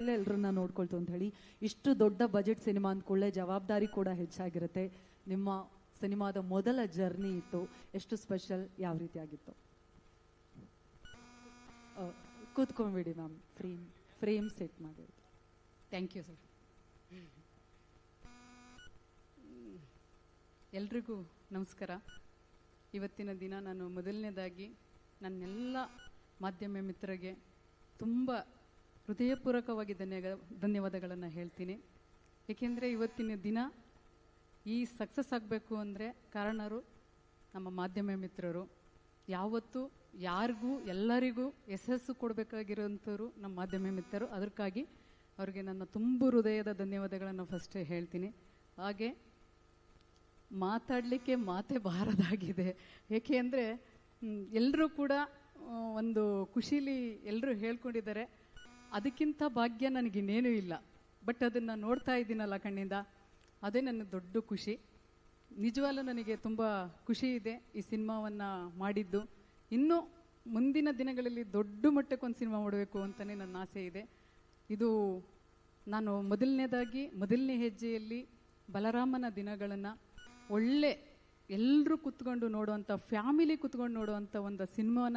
ಎಲ್ಲರನ್ನ ನೋಡ್ಕೊಳ್ತು ಅಂತ ಹೇಳಿ. ಇಷ್ಟು ದೊಡ್ಡ ಬಜೆಟ್ ಸಿನಿಮಾ ಅಂದ್ಕೊಳ್ಳೆ ಜವಾಬ್ದಾರಿ ಕೂಡ ಹೆಚ್ಚಾಗಿರುತ್ತೆ. ನಿಮ್ಮ ಸಿನಿಮಾದ ಮೊದಲ ಜರ್ನಿ ಇತ್ತು, ಎಷ್ಟು ಸ್ಪೆಷಲ್, ಯಾವ ರೀತಿ ಆಗಿತ್ತು? ಕೂತ್ಕೊಂಡ್ಬಿಡಿ ಮ್ಯಾಮ್, ಫ್ರೇಮ್ ಸೆಟ್ ಮಾಡಿ. Thank you sir. ಎಲ್ರಿಗೂ ನಮಸ್ಕಾರ. ಇವತ್ತಿನ ದಿನ ನಾನು ಮೊದಲನೇದಾಗಿ ನನ್ನೆಲ್ಲ ಮಾಧ್ಯಮ ಮಿತ್ರರಿಗೆ ತುಂಬ ಹೃದಯಪೂರ್ವಕವಾಗಿ ಧನ್ಯವಾದಗಳನ್ನು ಹೇಳ್ತೀನಿ. ಏಕೆಂದರೆ ಇವತ್ತಿನ ದಿನ ಈ ಸಕ್ಸಸ್ ಆಗಬೇಕು ಅಂದರೆ ಕಾರಣರು ನಮ್ಮ ಮಾಧ್ಯಮ ಮಿತ್ರರು. ಯಾವತ್ತೂ ಯಾರಿಗೂ ಎಲ್ಲರಿಗೂ ಯಶಸ್ಸು ಕೊಡಬೇಕಾಗಿರೋಂಥವ್ರು ನಮ್ಮ ಮಾಧ್ಯಮ ಮಿತ್ರರು. ಅದಕ್ಕಾಗಿ ಅವ್ರಿಗೆ ನನ್ನ ತುಂಬ ಹೃದಯದ ಧನ್ಯವಾದಗಳನ್ನು ಫಸ್ಟೇ ಹೇಳ್ತೀನಿ. ಹಾಗೆ ಮಾತಾಡಲಿಕ್ಕೆ ಮಾತೇ ಬಾರದಾಗಿದೆ. ಏಕೆ ಅಂದರೆ ಎಲ್ಲರೂ ಕೂಡ ಒಂದು ಖುಷೀಲಿ ಎಲ್ಲರೂ ಹೇಳ್ಕೊಂಡಿದ್ದಾರೆ. ಅದಕ್ಕಿಂತ ಭಾಗ್ಯ ನನಗಿನ್ನೇನೂ ಇಲ್ಲ. ಬಟ್ ಅದನ್ನು ನೋಡ್ತಾ ಇದ್ದೀನಲ್ಲ ಕಣ್ಣಿಂದ, ಅದೇ ನನ್ನ ದೊಡ್ಡ ಖುಷಿ. ನಿಜವಾಗ್ಲೂ ನನಗೆ ತುಂಬ ಖುಷಿ ಇದೆ ಈ ಸಿನಿಮಾವನ್ನು ಮಾಡಿದ್ದು. ಇನ್ನೂ ಮುಂದಿನ ದಿನಗಳಲ್ಲಿ ದೊಡ್ಡ ಮಟ್ಟಕ್ಕೊಂದು ಸಿನಿಮಾ ಮಾಡಬೇಕು ಅಂತಲೇ ನನ್ನ ಆಸೆ ಇದೆ. ಇದು ನಾನು ಮೊದಲನೇ ಹೆಜ್ಜೆಯಲ್ಲಿ ಬಲರಾಮನ ದಿನಗಳನ್ನು ಒಳ್ಳೆ ಎಲ್ಲರೂ ಕೂತ್ಕೊಂಡು ನೋಡುವಂಥ, ಫ್ಯಾಮಿಲಿ ಕೂತ್ಕೊಂಡು ನೋಡುವಂಥ ಒಂದು ಸಿನಿಮಾನ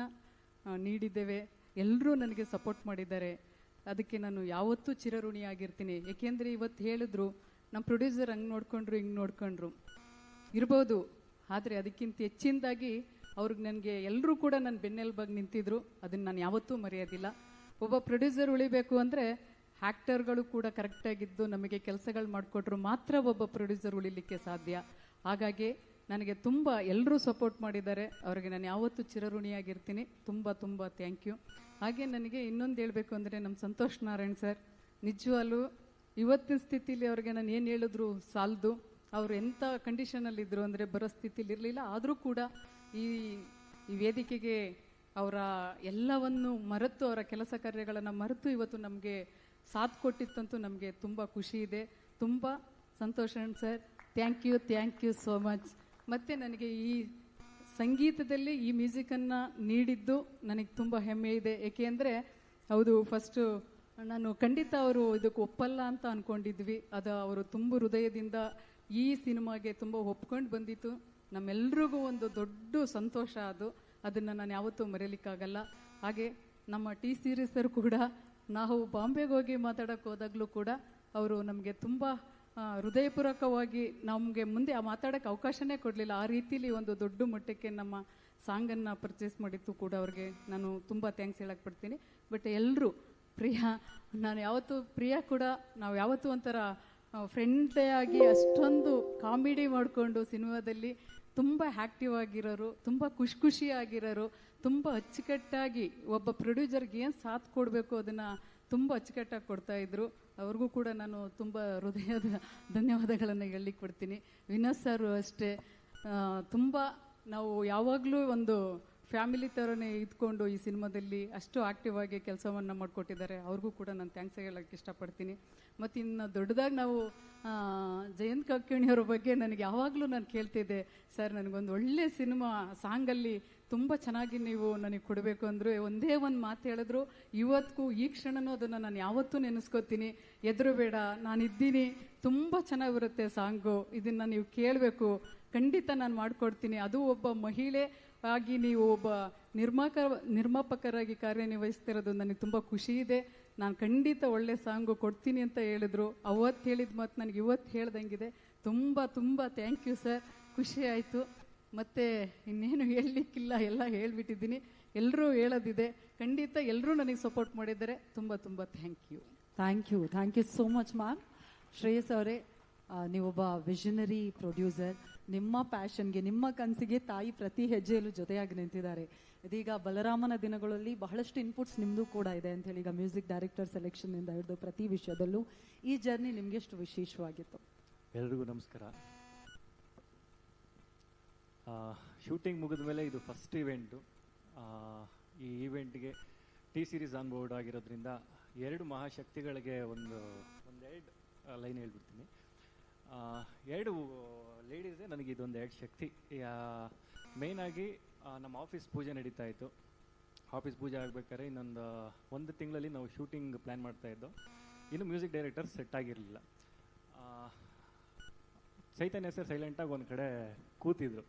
ನೀಡಿದ್ದೇವೆ. ಎಲ್ಲರೂ ನನಗೆ ಸಪೋರ್ಟ್ ಮಾಡಿದ್ದಾರೆ. ಅದಕ್ಕೆ ನಾನು ಯಾವತ್ತೂ ಚಿರಋಣಿಯಾಗಿರ್ತೀನಿ. ಏಕೆಂದರೆ ಇವತ್ತು ಹೇಳಿದ್ರು ನಮ್ಮ ಪ್ರೊಡ್ಯೂಸರ್ ಹಂಗೆ ನೋಡ್ಕೊಂಡ್ರು ಹಿಂಗೆ ನೋಡ್ಕೊಂಡ್ರು ಇರ್ಬೋದು, ಆದರೆ ಅದಕ್ಕಿಂತ ಹೆಚ್ಚಿನದಾಗಿ ಅವ್ರಿಗೆ ನನಗೆ ಎಲ್ಲರೂ ಕೂಡ ನನ್ನ ಬೆನ್ನೆಲುಬಾಗಿ ನಿಂತಿದ್ರು. ಅದನ್ನು ನಾನು ಯಾವತ್ತೂ ಮರೆಯೋದಿಲ್ಲ. ಒಬ್ಬ ಪ್ರೊಡ್ಯೂಸರ್ ಉಳಿಬೇಕು ಅಂದರೆ ಆ್ಯಕ್ಟರ್ಗಳು ಕೂಡ ಕರೆಕ್ಟಾಗಿದ್ದು ನಮಗೆ ಕೆಲಸಗಳು ಮಾಡಿಕೊಟ್ರು ಮಾತ್ರ ಒಬ್ಬ ಪ್ರೊಡ್ಯೂಸರ್ ಉಳಿಲಿಕ್ಕೆ ಸಾಧ್ಯ. ಹಾಗಾಗಿ ನನಗೆ ತುಂಬ ಎಲ್ಲರೂ ಸಪೋರ್ಟ್ ಮಾಡಿದ್ದಾರೆ. ಅವರಿಗೆ ನಾನು ಯಾವತ್ತೂ ಚಿರಋಣಿಯಾಗಿರ್ತೀನಿ. ತುಂಬ ತುಂಬ ಥ್ಯಾಂಕ್ ಯು. ಹಾಗೆ ನನಗೆ ಇನ್ನೊಂದು ಹೇಳಬೇಕು ಅಂದರೆ ನಮ್ಮ ಸಂತೋಷ್ ನಾರಾಯಣ್ ಸರ್, ನಿಜವಾಗ್ಲೂ ಇವತ್ತಿನ ಸ್ಥಿತಿಲಿ ಅವ್ರಿಗೆ ನಾನು ಏನು ಹೇಳಿದ್ರು ಸಾಲದು. ಅವರು ಎಂಥ ಕಂಡೀಷನಲ್ಲಿದ್ದರು ಅಂದರೆ ಬರೋ ಸ್ಥಿತಿಲಿ ಇರಲಿಲ್ಲ. ಆದರೂ ಕೂಡ ಈ ವೇದಿಕೆಗೆ ಅವರ ಎಲ್ಲವನ್ನು ಮರೆತು, ಅವರ ಕೆಲಸ ಕಾರ್ಯಗಳನ್ನು ಮರೆತು ಇವತ್ತು ನಮಗೆ ಸಾಥ್ ಕೊಟ್ಟಿತ್ತಂತೂ ನಮಗೆ ತುಂಬ ಖುಷಿ ಇದೆ. ತುಂಬ Santosh sir, thank you so much. ಮತ್ತು ನನಗೆ ಈ ಸಂಗೀತದಲ್ಲಿ ಈ ಮ್ಯೂಸಿಕನ್ನು ನೀಡಿದ್ದು ನನಗೆ ತುಂಬ ಹೆಮ್ಮೆ ಇದೆ. ಏಕೆ ಅಂದರೆ ಹೌದು, ಫಸ್ಟು ನಾನು ಖಂಡಿತ ಅವರು ಇದಕ್ಕೆ ಒಪ್ಪಲ್ಲ ಅಂತ ಅಂದ್ಕೊಂಡಿದ್ವಿ. ಅದು ಅವರು ತುಂಬ ಹೃದಯದಿಂದ ಈ ಸಿನಿಮಾಗೆ ತುಂಬ ಒಪ್ಕೊಂಡು ಬಂದಿತ್ತು. ನಮ್ಮೆಲ್ರಿಗೂ ಒಂದು ದೊಡ್ಡ ಸಂತೋಷ ಅದು. ಅದನ್ನು ನಾನು ಯಾವತ್ತೂ ಮರೆಯಲಿಕ್ಕಾಗಲ್ಲ. ಹಾಗೆ ನಮ್ಮ ಟಿ ಸೀರೀಸರು ಕೂಡ ನಾವು ಬಾಂಬೆಗೆ ಹೋಗಿ ಮಾತಾಡೋಕ್ಕೆ ಹೋದಾಗಲೂ ಕೂಡ ಅವರು ನಮಗೆ ತುಂಬ ಹೃದಯಪೂರ್ವಕವಾಗಿ ನಮಗೆ ಮುಂದೆ ಮಾತಾಡೋಕ್ಕೆ ಅವಕಾಶನೇ ಕೊಡಲಿಲ್ಲ. ಆ ರೀತಿಲಿ ಒಂದು ದೊಡ್ಡ ಮಟ್ಟಕ್ಕೆ ನಮ್ಮ ಸಾಂಗನ್ನು ಪರ್ಚೇಸ್ ಮಾಡಿತ್ತು ಕೂಡ ಅವ್ರಿಗೆ ನಾನು ತುಂಬ ಥ್ಯಾಂಕ್ಸ್ ಹೇಳಕ್ಕೆ ಪಡ್ತೀನಿ. ಬಟ್ ಎಲ್ಲರೂ ಪ್ರಿಯಾ ಕೂಡ ನಾವು ಯಾವತ್ತೂ ಒಂಥರ ಫ್ರೆಂಡ್ಲೇ ಆಗಿ ಅಷ್ಟೊಂದು ಕಾಮಿಡಿ ಮಾಡಿಕೊಂಡು ಸಿನಿಮಾದಲ್ಲಿ ತುಂಬ ಆ್ಯಕ್ಟಿವ್ ಆಗಿರೋರು, ತುಂಬ ಖುಷಿಯಾಗಿರೋರು, ತುಂಬ ಅಚ್ಚುಕಟ್ಟಾಗಿ ಒಬ್ಬ ಪ್ರೊಡ್ಯೂಸರ್ಗೆ ಏನು ಸಾಥ್ ಕೊಡಬೇಕು ಅದನ್ನು ತುಂಬ ಅಚ್ಚುಕಟ್ಟಾಗಿ ಕೊಡ್ತಾಯಿದ್ರು. ಅವ್ರಿಗೂ ಕೂಡ ನಾನು ತುಂಬ ಹೃದಯದ ಧನ್ಯವಾದಗಳನ್ನು ಹೇಳಲಿಕ್ಕೆ ಕೊಡ್ತೀನಿ. ವಿನೋದ್ ಸರ್ ಅಷ್ಟೇ, ತುಂಬ ನಾವು ಯಾವಾಗಲೂ ಒಂದು ಫ್ಯಾಮಿಲಿ ಥರನೇ ಇದ್ಕೊಂಡು ಈ ಸಿನಿಮಾದಲ್ಲಿ ಅಷ್ಟು ಆ್ಯಕ್ಟಿವ್ ಆಗಿ ಕೆಲಸವನ್ನು ಮಾಡಿಕೊಟ್ಟಿದ್ದಾರೆ. ಅವ್ರಿಗೂ ಕೂಡ ನಾನು ಥ್ಯಾಂಕ್ಸ್ ಹೇಳೋಕ್ಕೆ ಇಷ್ಟಪಡ್ತೀನಿ. ಮತ್ತು ಇನ್ನು ದೊಡ್ಡದಾಗಿ ನಾವು ಜಯಂತ್ ಕಾಕಿಣಿಯವರ ಬಗ್ಗೆ ನನಗೆ ಯಾವಾಗಲೂ ನಾನು ಕೇಳ್ತಿದ್ದೆ, ಸರ್ ನನಗೊಂದು ಒಳ್ಳೆ ಸಿನಿಮಾ ಸಾಂಗಲ್ಲಿ ತುಂಬ ಚೆನ್ನಾಗಿ ನೀವು ನನಗೆ ಕೊಡಬೇಕು ಅಂದರು. ಒಂದೇ ಒಂದು ಮಾತು ಹೇಳಿದ್ರು, ಇವತ್ತಿಗೂ ಈ ಕ್ಷಣನೂ ಅದನ್ನು ನಾನು ಯಾವತ್ತೂ ನೆನೆಸ್ಕೋತೀನಿ. ಹೆದರಬೇಡ, ನಾನಿದ್ದೀನಿ, ತುಂಬ ಚೆನ್ನಾಗಿ ಬರುತ್ತೆ ಸಾಂಗು, ಇದನ್ನು ನೀವು ಕೇಳಬೇಕು, ಖಂಡಿತ ನಾನು ಮಾಡಿಕೊಡ್ತೀನಿ. ಅದು ಒಬ್ಬ ಮಹಿಳೆ ಆಗಿ ನೀವು ಒಬ್ಬ ನಿರ್ಮಾಪಕರಾಗಿ ಕಾರ್ಯನಿರ್ವಹಿಸ್ತಿರೋದು ನನಗೆ ತುಂಬ ಖುಷಿ ಇದೆ. ನಾನು ಖಂಡಿತ ಒಳ್ಳೆ ಸಾಂಗು ಕೊಡ್ತೀನಿ ಅಂತ ಹೇಳಿದ್ರು. ಅವತ್ತು ಹೇಳಿದ ಮಾತು ನನಗೆ ಇವತ್ತು ಹೇಳ್ದಂಗಿದೆ. ತುಂಬ ತುಂಬ ಥ್ಯಾಂಕ್ ಯು ಸರ್, ಖುಷಿ ಆಯಿತು. ಮತ್ತು ಇನ್ನೇನು ಹೇಳಲಿಕ್ಕಿಲ್ಲ, ಎಲ್ಲ ಹೇಳಿಬಿಟ್ಟಿದ್ದೀನಿ. ಎಲ್ಲರೂ ಹೇಳೋದಿದೆ. ಖಂಡಿತ ಎಲ್ಲರೂ ನನಗೆ ಸಪೋರ್ಟ್ ಮಾಡಿದ್ದಾರೆ. ತುಂಬ ತುಂಬ thank you so much ma'am. Shreyas ಅವರೇ, ನೀವೊಬ್ಬ ವಿಷನರಿ ಪ್ರೊಡ್ಯೂಸರ್. ನಿಮ್ಮ ಪ್ಯಾಷನ್ಗೆ, ನಿಮ್ಮ ಕನಸಿಗೆ ತಾಯಿ ಪ್ರತಿ ಹೆಜ್ಜೆಯಲ್ಲೂ ಜೊತೆಯಾಗಿ ನಿಂತಿದ್ದಾರೆ. ಇದೀಗ ಬಲರಾಮನ ದಿನಗಳಲ್ಲಿ ಬಹಳಷ್ಟು ಇನ್ಪುಟ್ಸ್ ನಿಮ್ಮದು ಕೂಡ ಇದೆ ಅಂತ ಹೇಳಿ, ಈಗ ಮ್ಯೂಸಿಕ್ ಡೈರೆಕ್ಟರ್ ಸೆಲೆಕ್ಷನ್ನಿಂದ ಹಿಡಿದು ಪ್ರತಿ ವಿಷಯದಲ್ಲೂ ಈ ಜರ್ನಿ ನಿಮಗೆ ಎಷ್ಟು ವಿಶೇಷವಾಗಿತ್ತು? ಎಲ್ರಿಗೂ ನಮಸ್ಕಾರ. ಶೂಟಿಂಗ್ ಮುಗಿದ ಮೇಲೆ ಇದು ಫಸ್ಟ್ ಇವೆಂಟು. ಈ ಈವೆಂಟ್ಗೆ ಟಿ ಸೀರೀಸ್ ಆನ್ ಬೋರ್ಡ್ ಆಗಿರೋದ್ರಿಂದ ಎರಡು ಮಹಾಶಕ್ತಿಗಳಿಗೆ ಒಂದೆರಡು ಲೈನ್ ಹೇಳ್ಬಿಡ್ತೀನಿ. ಎರಡು ಲೇಡೀಸೇ ನನಗೆ ಇದೊಂದು ಎರಡು ಶಕ್ತಿ. ಮೇಯ್ನಾಗಿ ನಮ್ಮ ಆಫೀಸ್ ಪೂಜೆ ನಡೀತಾ ಇತ್ತು. ಆಫೀಸ್ ಪೂಜೆ ಆಗಬೇಕಾದ್ರೆ ಒಂದು ತಿಂಗಳಲ್ಲಿ ನಾವು ಶೂಟಿಂಗ್ ಪ್ಲ್ಯಾನ್ ಮಾಡ್ತಾಯಿದ್ದೋ. ಇನ್ನು ಮ್ಯೂಸಿಕ್ ಡೈರೆಕ್ಟರ್ ಸೆಟ್ ಆಗಿರಲಿಲ್ಲ. ಚೈತನ್ಯ ಸರ್ ಸೈಲೆಂಟಾಗಿ ಒಂದು ಕಡೆ ಕೂತಿದ್ರು.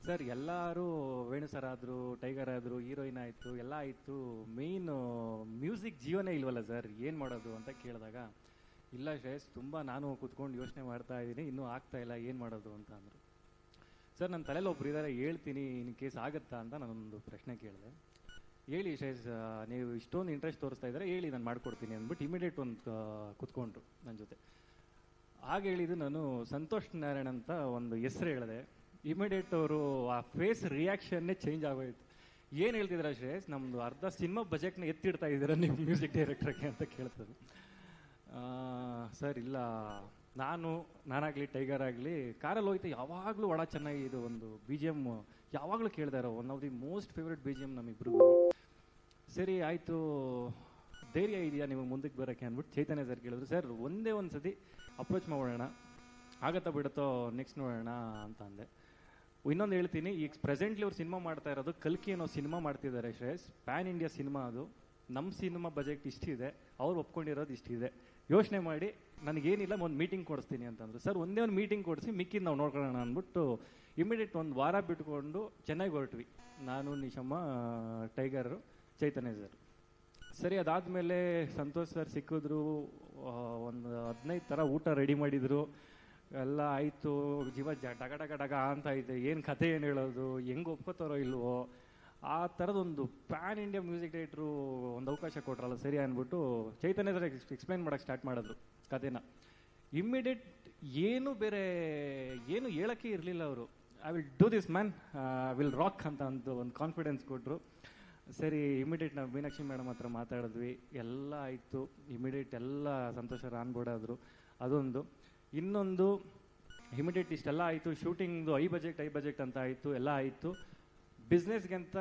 ಸರ್ ಎಲ್ಲರೂ ವೇಣು ಸರ್ ಆದರು, ಟೈಗರ್ ಆದರು, ಹೀರೋಯಿನ್ ಆಯಿತು, ಎಲ್ಲ ಆಯಿತು, ಮೇಯ್ನು ಮ್ಯೂಸಿಕ್ ಜೀವನೇ ಇಲ್ವಲ್ಲ ಸರ್, ಏನು ಮಾಡೋದು ಅಂತ ಕೇಳಿದಾಗ, ಇಲ್ಲ ಶ್ರೇಯಸ್, ತುಂಬ ನಾನು ಕೂತ್ಕೊಂಡು ಯೋಚನೆ ಮಾಡ್ತಾ ಇದ್ದೀನಿ, ಇನ್ನೂ ಆಗ್ತಾ ಇಲ್ಲ, ಏನು ಮಾಡೋದು ಅಂತ ಅಂದರು. ಸರ್ ನನ್ನ ತಲೆಯಲ್ಲಿ ಒಬ್ರು ಇದ್ದಾರೆ, ಹೇಳ್ತೀನಿ, ಇನ್ ಕೇಸ್ ಆಗುತ್ತಾ ಅಂತ ನಾನೊಂದು ಪ್ರಶ್ನೆ ಕೇಳಿದೆ. ಹೇಳಿ ಶ್ರೇಯಸ್, ನೀವು ಇಷ್ಟೊಂದು ಇಂಟ್ರೆಸ್ಟ್ ತೋರಿಸ್ತಾ ಇದ್ದಾರೆ, ಹೇಳಿ ನಾನು ಮಾಡ್ಕೊಡ್ತೀನಿ ಅಂದ್ಬಿಟ್ಟು ಇಮಿಡಿಯೇಟ್ ಒಂದು ಕೂತ್ಕೊಂಡ್ರು ನನ್ನ ಜೊತೆ. ಆಗ ಹೇಳಿದ್ದು ನಾನು ಸಂತೋಷ್ ನಾರಾಯಣ್ ಅಂತ ಒಂದು ಹೆಸರು ಹೇಳಿದೆ. ಇಮಿಡಿಯೇಟ್ ಅವರು ಆ ಫೇಸ್ ರಿಯಾಕ್ಷನ್ನೇ ಚೇಂಜ್ ಆಗೋಯ್ತು. ಏನು ಹೇಳ್ತಿದ್ರ ಶ್ರೇಯಸ್, ನಮ್ಮದು ಅರ್ಧ ಸಿನಿಮಾ ಬಜೆಟ್ನ ಎತ್ತಿಡ್ತಾ ಇದ್ದೀರಾ ನೀವು ಮ್ಯೂಸಿಕ್ ಡೈರೆಕ್ಟ್ರಿಗೆ ಅಂತ ಕೇಳ್ತಾರೆ. ಸರ್ ಇಲ್ಲ, ನಾನಾಗಲಿ ಟೈಗರ್ ಆಗಲಿ ಕಾರಲ್ಲಿ ಹೋಯ್ತು ಯಾವಾಗಲೂ ಒಳ ಚೆನ್ನಾಗಿ ಇದು ಒಂದು ಬಿ ಜಿ ಎಮ್ ಯಾವಾಗಲೂ ಕೇಳ್ತಾ ಇರೋ one of the most favourite B G M ನಮ್ಮಿಬ್ರಿಗೂ. ಸರಿ ಆಯಿತು, ಧೈರ್ಯ ಇದೆಯಾ ನಿಮಗೆ ಮುಂದಕ್ಕೆ ಬರೋಕ್ಕೆ ಅಂದ್ಬಿಟ್ಟು ಚೈತನ್ಯ ಸರ್ ಕೇಳಿದ್ರು. ಸರ್ ಒಂದೇ ಒಂದು ಸತಿ ಅಪ್ರೋಚ್ ಮಾಡೋಣ, ಆಗತ್ತಾ ಬಿಡುತ್ತೋ ನೆಕ್ಸ್ಟ್ ನೋಡೋಣ ಅಂತ ಅಂದೆ. ಇನ್ನೊಂದು ಹೇಳ್ತೀನಿ, ಈಗ ಪ್ರೆಸೆಂಟ್ಲಿ ಅವ್ರು ಸಿನಿಮಾ ಮಾಡ್ತಾ ಇರೋದು ಕಲ್ಕಿ ಅನ್ನೋ ಸಿನಿಮಾ ಮಾಡ್ತಿದ್ದಾರೆ ಶ್ರೇಯಸ್, ಪ್ಯಾನ್ ಇಂಡಿಯಾ ಸಿನಿಮಾ ಅದು. ನಮ್ಮ ಸಿನಿಮಾ ಬಜೆಟ್ ಇಷ್ಟಿದೆ, ಅವ್ರು ಒಪ್ಕೊಂಡಿರೋದು ಇಷ್ಟಿದೆ, ಯೋಚನೆ ಮಾಡಿ ನನಗೇನಿಲ್ಲ ಒಂದು ಮೀಟಿಂಗ್ ಕೊಡಿಸ್ತೀನಿ ಅಂತಂದ್ರು. ಸರ್ ಒಂದೇ ಒಂದು ಮೀಟಿಂಗ್ ಕೊಡಿಸಿ ಮಿಕ್ಕಿದ್ದು ನಾವು ನೋಡ್ಕೊಳ್ಳೋಣ ಅಂದ್ಬಿಟ್ಟು ಇಮಿಡಿಯೇಟ್ ಒಂದು ವಾರ ಬಿಟ್ಕೊಂಡು ಚೆನ್ನೈಗೆ ಹೊರಟ್ವಿ, ನಾನು, ನಿಶಮ್ಮ, ಟೈಗರು, ಚೈತನ್ಯ ಸರ್. ಸರಿ ಅದಾದಮೇಲೆ ಸಂತೋಷ್ ಸರ್ ಸಿಕ್ಕಿದ್ರು, ಒಂದು 15 ಥರ ಊಟ ರೆಡಿ ಮಾಡಿದರು, ಎಲ್ಲ ಆಯಿತು. ಜೀವ ಡಗ ಡಗ ಡಗ ಅಂತ ಐತೆ, ಏನು ಕತೆ ಏನು ಹೇಳೋದು, ಹೆಂಗೆ ಒಪ್ಕೋತಾರೋ ಇಲ್ವೋ, ಆ ಥರದೊಂದು ಪ್ಯಾನ್ ಇಂಡಿಯಾ ಮ್ಯೂಸಿಕ್ ಡೈರೆಕ್ಟ್ರು ಒಂದು ಅವಕಾಶ ಕೊಟ್ರಲ್ಲ, ಸರಿ ಅಂದ್ಬಿಟ್ಟು ಚೈತನ್ಯ ಸರ್ ಎಕ್ಸ್ಪ್ಲೈನ್ ಮಾಡೋಕ್ಕೆ ಸ್ಟಾರ್ಟ್ ಮಾಡಿದ್ರು ಕಥೆನ. ಇಮ್ಮಿಡಿಯೇಟ್ ಏನು ಹೇಳೋಕ್ಕೆ ಇರಲಿಲ್ಲ ಅವರು. I will do this man, I will rock ಅಂತ ಒಂದು ಕಾನ್ಫಿಡೆನ್ಸ್ ಕೊಟ್ಟರು. ಸರಿ ಇಮಿಡಿಯೇಟ್ ನಾವು ಮೀನಾಕ್ಷಿ ಮೇಡಮ್ ಹತ್ರ ಮಾತಾಡಿದ್ವಿ, ಎಲ್ಲ ಆಯಿತು. ಇಮಿಡಿಯೇಟ್ ಎಲ್ಲ ಸಂತೋಷರು ಆನ್ ಬೋರ್ಡ್ ಆದರು. ಅದೊಂದು. ಇನ್ನೊಂದು, ಇಮಿಡಿಯೇಟ್ ಇಷ್ಟೆಲ್ಲ ಆಯಿತು, ಶೂಟಿಂಗ್ದು ಐ ಬಜೆಟ್ ಅಂತ ಆಯಿತು, ಎಲ್ಲ ಆಯಿತು. ಬಿಸ್ನೆಸ್ಗೆ ಅಂತ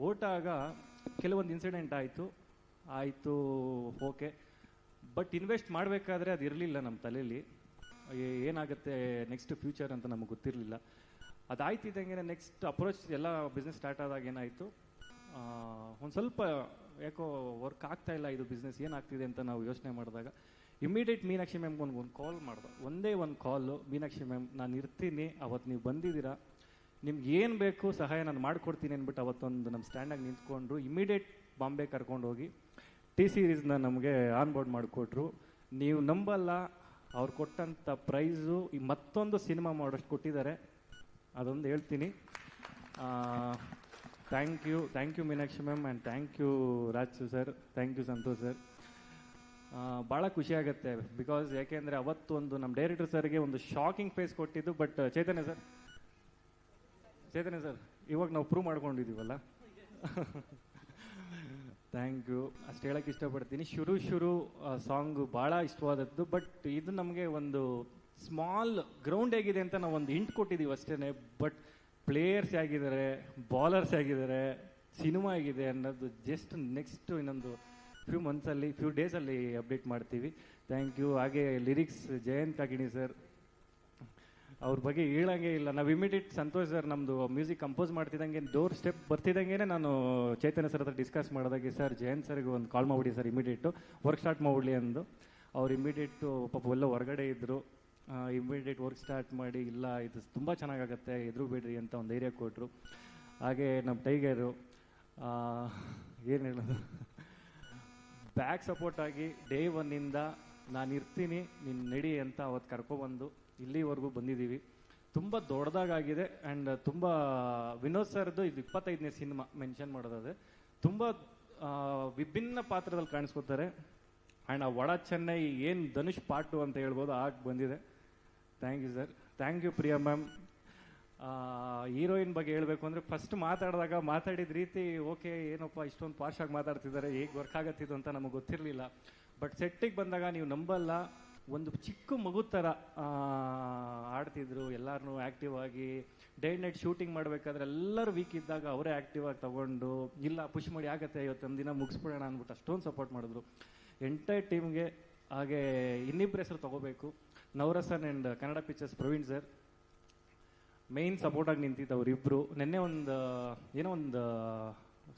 ಹೊರಟಾಗ ಕೆಲವೊಂದು ಇನ್ಸಿಡೆಂಟ್ ಆಯಿತು, ಓಕೆ. ಬಟ್ ಇನ್ವೆಸ್ಟ್ ಮಾಡಬೇಕಾದ್ರೆ ಅದು ಇರಲಿಲ್ಲ ನಮ್ಮ ತಲೆಯಲ್ಲಿ, ಏನಾಗುತ್ತೆ ನೆಕ್ಸ್ಟ್ ಫ್ಯೂಚರ್ ಅಂತ ನಮಗೆ ಗೊತ್ತಿರಲಿಲ್ಲ. ಅದಾಯ್ತಿದ್ದಂಗೆ ನೆಕ್ಸ್ಟ್ ಅಪ್ರೋಚ್ ಎಲ್ಲ ಬಿಸ್ನೆಸ್ ಸ್ಟಾರ್ಟ್ ಆದಾಗ ಏನಾಯಿತು, ಒಂದು ಸ್ವಲ್ಪ ಯಾಕೋ ವರ್ಕ್ ಆಗ್ತಾ ಇಲ್ಲ ಇದು ಬಿಸ್ನೆಸ್, ಏನಾಗ್ತಿದೆ ಅಂತ ನಾವು ಯೋಚನೆ ಮಾಡಿದಾಗ ಇಮಿಡಿಯೇಟ್ ಮೀನಾಕ್ಷಿ ಮ್ಯಾಮ್ಗೆ ಒಂದು ಕಾಲ್ ಮಾಡಿದೆ. ಒಂದೇ ಒಂದು ಕಾಲು, ಮೀನಾಕ್ಷಿ ಮ್ಯಾಮ್ ನಾನು ಇರ್ತೀನಿ, ಅವತ್ತು ನೀವು ಬಂದಿದ್ದೀರಾ, ನಿಮ್ಗೆ ಏನು ಬೇಕು ಸಹಾಯ ನಾನು ಮಾಡಿಕೊಡ್ತೀನಿ ಅಂದ್ಬಿಟ್ಟು ಅವತ್ತೊಂದು ನಮ್ಮ ಸ್ಟ್ಯಾಂಡಾಗಿ ನಿಂತ್ಕೊಂಡ್ರು. ಇಮಿಡಿಯೇಟ್ ಬಾಂಬೆ ಕರ್ಕೊಂಡೋಗಿ ಟಿ ಸೀರೀಸ್ನ ನಮಗೆ ಆನ್ ಬೋರ್ಡ್ ಮಾಡಿಕೊಟ್ರು. ನೀವು ನಂಬಲ್ಲ, ಅವ್ರು ಕೊಟ್ಟಂಥ ಪ್ರೈಸು ಈ ಮತ್ತೊಂದು ಸಿನಿಮಾ ಮಾಡೋಷ್ಟು ಕೊಟ್ಟಿದ್ದಾರೆ, ಅದೊಂದು ಹೇಳ್ತೀನಿ. Thank you Meenakshi ma'am, and thank you Raj sir, thank you Santosh sir. ಭಾಳ ಖುಷಿ ಆಗುತ್ತೆ, ಬಿಕಾಸ್ ಯಾಕೆಂದರೆ ಅವತ್ತು ಒಂದು ನಮ್ಮ ಡೈರೆಕ್ಟರ್ ಸರ್ಗೆ ಒಂದು ಶಾಕಿಂಗ್ ಫೇಸ್ ಕೊಟ್ಟಿದ್ದು. ಬಟ್ ಚೈತನ್ಯ ಸರ್ ಇವಾಗ ನಾವು ಪ್ರೂವ್ ಮಾಡ್ಕೊಂಡಿದ್ದೀವಲ್ಲ, ಥ್ಯಾಂಕ್ ಯು, ಅಷ್ಟು ಹೇಳೋಕ್ಕೆ ಇಷ್ಟಪಡ್ತೀನಿ. ಶುರು ಸಾಂಗು ಭಾಳ ಇಷ್ಟವಾದದ್ದು. ಬಟ್ ಇದು ನಮಗೆ ಒಂದು ಸ್ಮಾಲ್ ಗ್ರೌಂಡ್ ಹೇಗಿದೆ ಅಂತ ನಾವು ಒಂದು ಹಿಂಟ್ ಕೊಟ್ಟಿದ್ದೀವಿ ಅಷ್ಟೇ. ಬಟ್ ಪ್ಲೇಯರ್ಸ್ ಆಗಿದ್ದಾರೆ, ಬಾಲರ್ಸ್ ಆಗಿದ್ದಾರೆ, ಸಿನಿಮಾ ಆಗಿದೆ ಅನ್ನೋದು ಜಸ್ಟ್ ನೆಕ್ಸ್ಟ್ ಇನ್ನೊಂದು ಫ್ಯೂ ಡೇಸಲ್ಲಿ ಅಪ್ಡೇಟ್ ಮಾಡ್ತೀವಿ. Thank you. ಹಾಗೆ ಲಿರಿಕ್ಸ್ ಜಯಂತ್ ಕಾಕಿಣಿ ಸರ್, ಅವ್ರ ಬಗ್ಗೆ ಹೇಳಂಗೆ ಇಲ್ಲ. ನಾವು ಇಮಿಡಿಯೇಟ್ ಸಂತೋಷ್ ಸರ್ ನಮ್ಮದು ಮ್ಯೂಸಿಕ್ ಕಂಪೋಸ್ ಮಾಡ್ತಿದ್ದಂಗೆ ಡೋರ್ ಸ್ಟೆಪ್ ಬರ್ತಿದ್ದಂಗೆ ನಾನು ಚೈತನ್ಯ ಸರ್ ಹತ್ರ ಡಿಸ್ಕಸ್ ಮಾಡಿದಾಗೆ, ಸರ್ ಜಯಂತ್ ಸರ್ಗೆ ಒಂದು ಕಾಲ್ ಮಾಡ್ಬಿಡಿ ಸರ್, ಇಮಿಡಿಯೇಟು ವರ್ಕ್ ಸ್ಟಾರ್ಟ್ ಮಾಡ್ಬಿಡ್ಲಿ ಅಂದು. ಅವ್ರು ಇಮಿಡಿಯೇಟು ಪಾಪ ಎಲ್ಲ ಹೊರಗಡೆ ಇದ್ದರು, ಇಮಿಡಿಯೇಟ್ ವರ್ಕ್ ಸ್ಟಾರ್ಟ್ ಮಾಡಿ, ಇಲ್ಲ ಇದು ತುಂಬ ಚೆನ್ನಾಗಾಗತ್ತೆ, ಎದುರು ಬಿಡ್ರಿ ಅಂತ ಒಂದು ಧೈರ್ಯ ಕೊಟ್ಟರು. ಹಾಗೆ ನಮ್ಮ ಟೈಗರು ಏನು ಹೇಳೋದು, ಬ್ಯಾಕ್ ಸಪೋರ್ಟ್ ಆಗಿ ಡೇ ಒನ್ನಿಂದ ನಾನು ಇರ್ತೀನಿ ನೀನು ನಡಿ ಅಂತ ಅವತ್ತು ಕರ್ಕೊಬಂದು ಇಲ್ಲಿವರೆಗೂ ಬಂದಿದ್ದೀವಿ. ತುಂಬ ದೊಡ್ಡದಾಗಿದೆ. ಆ್ಯಂಡ್ ತುಂಬ ವಿನೋದ್ ಸರ್ದು ಇದು 25ನೇ ಸಿನಿಮಾ ಮೆನ್ಷನ್ ಮಾಡೋದಾದರೆ ತುಂಬ ವಿಭಿನ್ನ ಪಾತ್ರದಲ್ಲಿ ಕಾಣಿಸ್ಕೊತಾರೆ. ಆ್ಯಂಡ್ ಆ ಒಳ ಚೆನ್ನೈ ಏನು ಧನುಷ್ ಪಾರ್ಟ್ 2 ಅಂತ ಹೇಳ್ಬೋದು, ಆಗ ಬಂದಿದೆ. Thank you sir. Thank you Priya ma'am. Heroine ಬಗ್ಗೆ ಹೇಳಬೇಕು ಅಂದರೆ ಫಸ್ಟ್ ಮಾತಾಡಿದ ರೀತಿ ಓಕೆ, ಏನಪ್ಪ ಇಷ್ಟೊಂದು ಪಾರ್ಶಾಗಿ ಮಾತಾಡ್ತಿದ್ದಾರೆ, ಹೇಗೆ ವರ್ಕ್ ಆಗತ್ತಿದ್ದು ಅಂತ ನಮಗೆ ಗೊತ್ತಿರಲಿಲ್ಲ. ಬಟ್ ಸೆಟ್ಟಿಗೆ ಬಂದಾಗ ನೀವು ನಂಬಲ್ಲ, ಒಂದು ಚಿಕ್ಕ ಮಗು ಥರ ಆಡ್ತಿದ್ರು, ಎಲ್ಲರೂ ಆ್ಯಕ್ಟಿವ್ ಆಗಿ. ಡೇ ನೈಟ್ ಶೂಟಿಂಗ್ ಮಾಡಬೇಕಾದ್ರೆ ಎಲ್ಲರೂ ವೀಕ್ ಇದ್ದಾಗ ಅವರೇ ಆ್ಯಕ್ಟಿವ್ ಆಗಿ ತೊಗೊಂಡು, ಇಲ್ಲ ಪುಷ್ ಮಾಡಿ ಆಗುತ್ತೆ ಇವತ್ತೊಂದು ದಿನ ಮುಗಿಸ್ಬಿಡೋಣ ಅಂದ್ಬಿಟ್ಟು ಅಷ್ಟೊಂದು ಸಪೋರ್ಟ್ ಮಾಡಿದ್ರು ಎಂಟೈರ್ ಟೀಮ್ಗೆ. ಹಾಗೆ ಇನ್ನಿಬ್ಬರ ಹೆಸರು ತೊಗೋಬೇಕು, Navarasan and Kannada pictures Praveen sir main ಸಪೋರ್ಟಾಗಿ ನಿಂತಿದ್ದು ಅವರಿಬ್ಬರು. ನೆನ್ನೆ ಒಂದು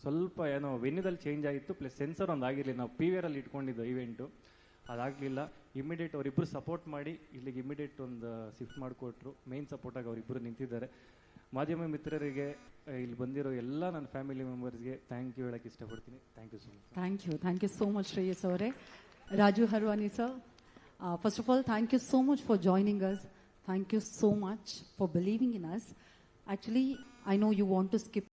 ಸ್ವಲ್ಪ ಏನೋ ವೆನ್ಯೂದಲ್ಲಿ ಚೇಂಜ್ ಆಗಿತ್ತು, ಪ್ಲಸ್ ಸೆನ್ಸರ್ ಒಂದು ಆಗಿರಲಿಲ್ಲ. ನಾವು ಪಿ ವಿ ಆರಲ್ಲಿ ಇಟ್ಕೊಂಡಿದ್ದು ಇವೆಂಟು, ಅದಾಗಲಿಲ್ಲ. ಇಮಿಡಿಯೇಟ್ ಅವರಿಬ್ಬರು ಸಪೋರ್ಟ್ ಮಾಡಿ ಇಲ್ಲಿಗೆ ಇಮಿಡಿಯೇಟ್ ಒಂದು ಶಿಫ್ಟ್ ಮಾಡಿಕೊಟ್ರು. ಮೇನ್ ಸಪೋರ್ಟಾಗಿ ಅವರಿಬ್ಬರು ನಿಂತಿದ್ದಾರೆ. ಮಾಧ್ಯಮ ಮಿತ್ರರಿಗೆ, ಇಲ್ಲಿ ಬಂದಿರೋ ಎಲ್ಲ ನನ್ನ ಫ್ಯಾಮಿಲಿ ಮೆಂಬರ್ಸ್ಗೆ ಥ್ಯಾಂಕ್ ಯು ಹೇಳಕ್ಕೆ ಇಷ್ಟಪಡ್ತೀನಿ. Thank you so much. Thank you so much Shreyas ಅವರೇ. Raju Harwani sir, first of all thank you so much for joining us. Thank you so much for believing in us. Actually, I know you want to skip